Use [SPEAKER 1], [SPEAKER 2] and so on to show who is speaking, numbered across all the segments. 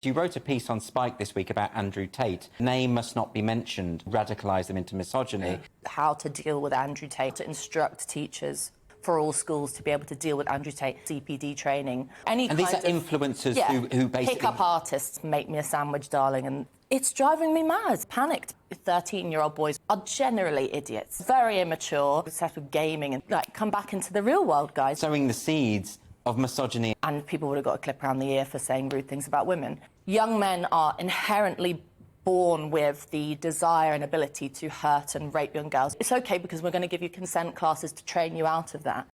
[SPEAKER 1] You wrote a piece on Spike this week about Andrew Tate. Name must not be mentioned, radicalise them into misogyny.
[SPEAKER 2] How to deal with Andrew Tate, to instruct teachers for all schools to be able to deal with Andrew Tate, CPD training.
[SPEAKER 1] And these are influencers who basically...
[SPEAKER 2] pick up artists, make me a sandwich, darling, and it's driving me mad. Panicked. 13-year-old boys are generally idiots, very immature, obsessed with gaming, and come back into the real world, guys.
[SPEAKER 1] Sowing the seeds of misogyny.
[SPEAKER 2] And people would have got a clip around the ear for saying rude things about women. Young men are inherently born with the desire and ability to hurt and rape young girls. It's okay because we're going to give you consent classes to train you out of that.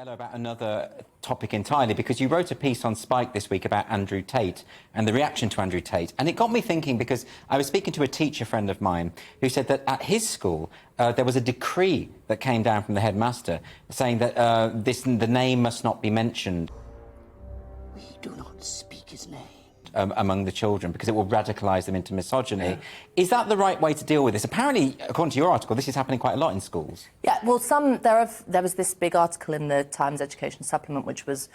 [SPEAKER 1] About another topic entirely, because you wrote a piece on Spike this week about Andrew Tate and the reaction to Andrew Tate, and it got me thinking, because I was speaking to a teacher friend of mine who said that at his school there was a decree that came down from the headmaster saying that the name must not be mentioned.
[SPEAKER 3] We do not speak his name.
[SPEAKER 1] Among the children, because it will radicalise them into misogyny. Yeah. Is that the right way to deal with this? Apparently, according to your article, this is happening quite a lot in schools.
[SPEAKER 2] Yeah, well, there was this big article in the Times Education Supplement which was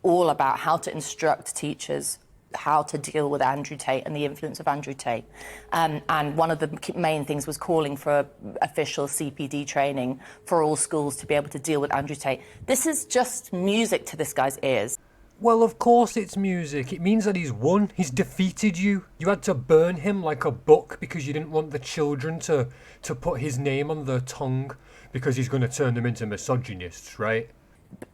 [SPEAKER 2] all about how to instruct teachers how to deal with Andrew Tate and the influence of Andrew Tate. And one of the main things was calling for official CPD training for all schools to be able to deal with Andrew Tate. This is just music to this guy's ears.
[SPEAKER 4] Well, of course it's music. It means that he's won. He's defeated you. You had to burn him like a book because you didn't want the children to put his name on their tongue because he's going to turn them into misogynists, right?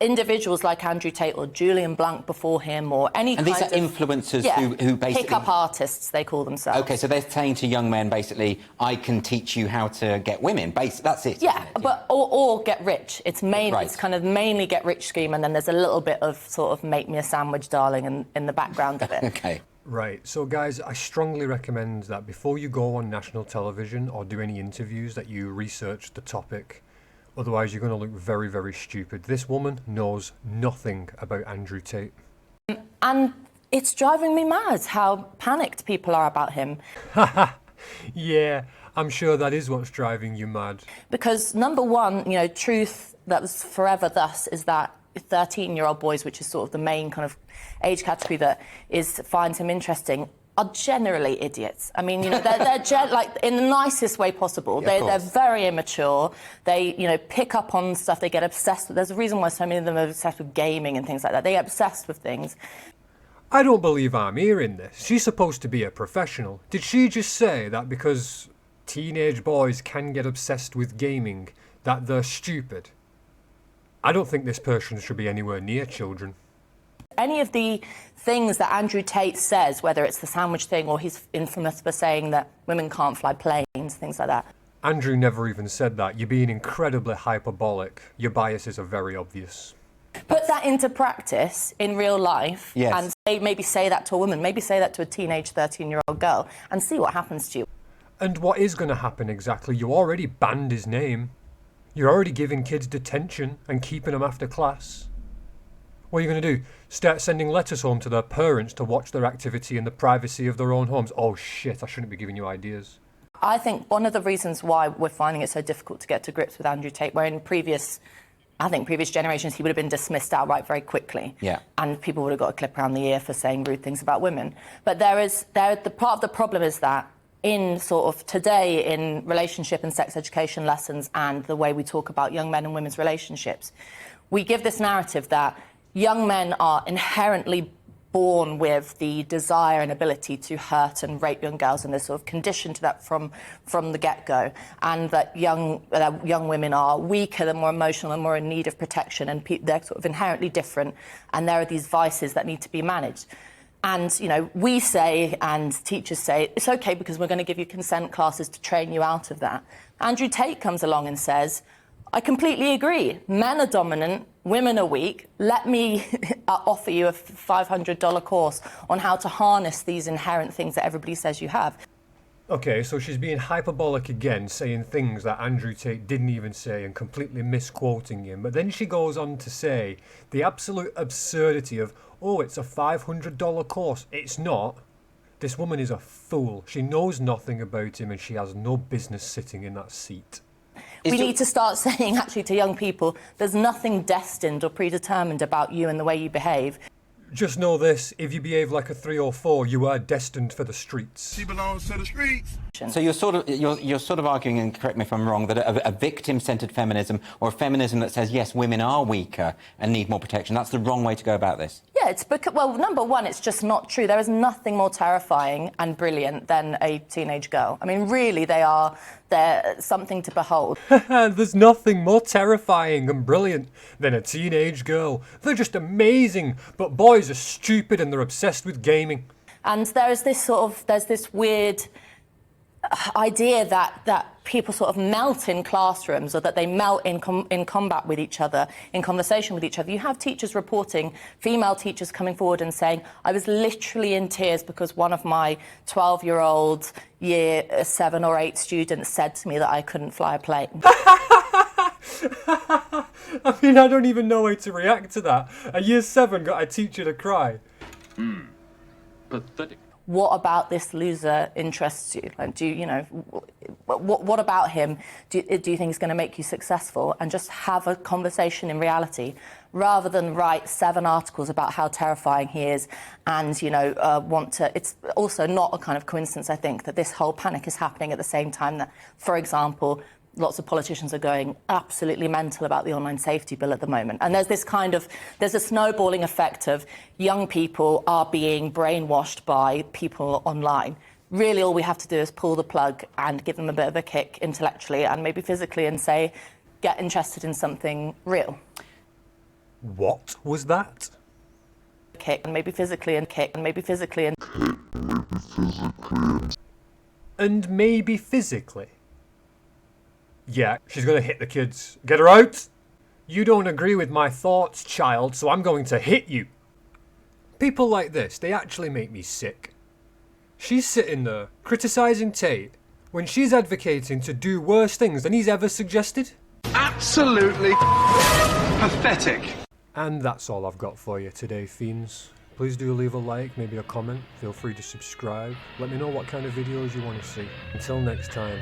[SPEAKER 2] Individuals like Andrew Tate or Julian Blanc before him or any
[SPEAKER 1] kind of... And these are influencers who basically...
[SPEAKER 2] pick-up artists, they call themselves.
[SPEAKER 1] OK, so they're saying to young men, basically, I can teach you how to get women. That's it.
[SPEAKER 2] Yeah, but or get rich. It's kind of mainly get rich scheme, and then there's a little bit of sort of make me a sandwich, darling, in the background of it.
[SPEAKER 1] OK.
[SPEAKER 4] Right, so guys, I strongly recommend that before you go on national television or do any interviews that you research the topic. Otherwise, you're going to look very, very stupid. This woman knows nothing about Andrew Tate.
[SPEAKER 2] And it's driving me mad how panicked people are about him.
[SPEAKER 4] Yeah, I'm sure that is what's driving you mad.
[SPEAKER 2] Because, number one, truth that was forever thus is that 13-year-old boys, which is sort of the main kind of age category that finds him interesting, are generally idiots. I mean, they're like in the nicest way possible.
[SPEAKER 1] Yeah,
[SPEAKER 2] they're very immature. They, pick up on stuff. They get obsessed with. There's a reason why so many of them are obsessed with gaming and things like that. They get obsessed with things.
[SPEAKER 4] I don't believe I'm hearing this. She's supposed to be a professional. Did she just say that because teenage boys can get obsessed with gaming, that they're stupid? I don't think this person should be anywhere near children.
[SPEAKER 2] Any of the things that Andrew Tate says, whether it's the sandwich thing or he's infamous for saying that women can't fly planes, things like that.
[SPEAKER 4] Andrew never even said that. You're being incredibly hyperbolic. Your biases are very obvious.
[SPEAKER 2] Put that into practice in real life,
[SPEAKER 1] yes.
[SPEAKER 2] And maybe say that to a woman, maybe say that to a teenage 13-year-old girl, and see what happens to you.
[SPEAKER 4] And what is going to happen exactly? You already banned his name. You're already giving kids detention and keeping them after class. What are you going to do? Start sending letters home to their parents to watch their activity in the privacy of their own homes? Oh shit, I shouldn't be giving you ideas.
[SPEAKER 2] I think one of the reasons why we're finding it so difficult to get to grips with Andrew Tate, where in previous generations he would have been dismissed outright very quickly.
[SPEAKER 1] Yeah.
[SPEAKER 2] And people would have got a clip around the ear for saying rude things about women. But the part of the problem is that in sort of today in relationship and sex education lessons and the way we talk about young men and women's relationships, we give this narrative that young men are inherently born with the desire and ability to hurt and rape young girls, and they're sort of conditioned to that from the get-go, and that young women are weaker and more emotional and more in need of protection, and they're sort of inherently different, and there are these vices that need to be managed. And, we say, and teachers say, it's okay because we're going to give you consent classes to train you out of that. Andrew Tate comes along and says, I completely agree. Men are dominant, women are weak. Let me offer you a $500 course on how to harness these inherent things that everybody says you have.
[SPEAKER 4] Okay, so she's being hyperbolic again, saying things that Andrew Tate didn't even say and completely misquoting him. But then she goes on to say the absolute absurdity of, oh, it's a $500 course. It's not. This woman is a fool. She knows nothing about him and she has no business sitting in that seat.
[SPEAKER 2] We need to start saying, actually, to young people, there's nothing destined or predetermined about you and the way you behave.
[SPEAKER 4] Just know this, if you behave like a 3 or 4, you are destined for the streets.
[SPEAKER 5] She belongs to the streets.
[SPEAKER 1] So you're sort of arguing, and correct me if I'm wrong, that a victim-centred feminism, or a feminism that says yes, women are weaker and need more protection, that's the wrong way to go about this.
[SPEAKER 2] Yeah, it's because, well, number one, it's just not true. There is nothing more terrifying and brilliant than a teenage girl. I mean, really, they're something to behold.
[SPEAKER 4] There's nothing more terrifying and brilliant than a teenage girl. They're just amazing, but boys are stupid and they're obsessed with gaming.
[SPEAKER 2] And there's this weird idea that people sort of melt in classrooms, or that they melt in combat with each other, in conversation with each other. You have teachers reporting, female teachers coming forward and saying, I was literally in tears because one of my 12-year-old year 7 or 8 students said to me that I couldn't fly a plane.
[SPEAKER 4] I mean, I don't even know how to react to that. A year 7 got a teacher to cry.
[SPEAKER 5] Pathetic.
[SPEAKER 2] What about this loser interests you? Like, what about him do you think is going to make you successful? And just have a conversation in reality, rather than write 7 articles about how terrifying he is and, It's also not a kind of coincidence, I think, that this whole panic is happening at the same time that, for example, lots of politicians are going absolutely mental about the online safety bill at the moment. And there's a snowballing effect of young people are being brainwashed by people online. Really, all we have to do is pull the plug and give them a bit of a kick intellectually and maybe physically and say, get interested in something real.
[SPEAKER 4] What was that?
[SPEAKER 2] Kick, and maybe physically, and kick, and maybe physically, and...
[SPEAKER 4] And maybe physically? Yeah, she's gonna hit the kids. Get her out! You don't agree with my thoughts, child, so I'm going to hit you. People like this, they actually make me sick. She's sitting there, criticising Tate, when she's advocating to do worse things than he's ever suggested.
[SPEAKER 5] Absolutely pathetic.
[SPEAKER 4] And that's all I've got for you today, fiends. Please do leave a like, maybe a comment. Feel free to subscribe. Let me know what kind of videos you want to see. Until next time.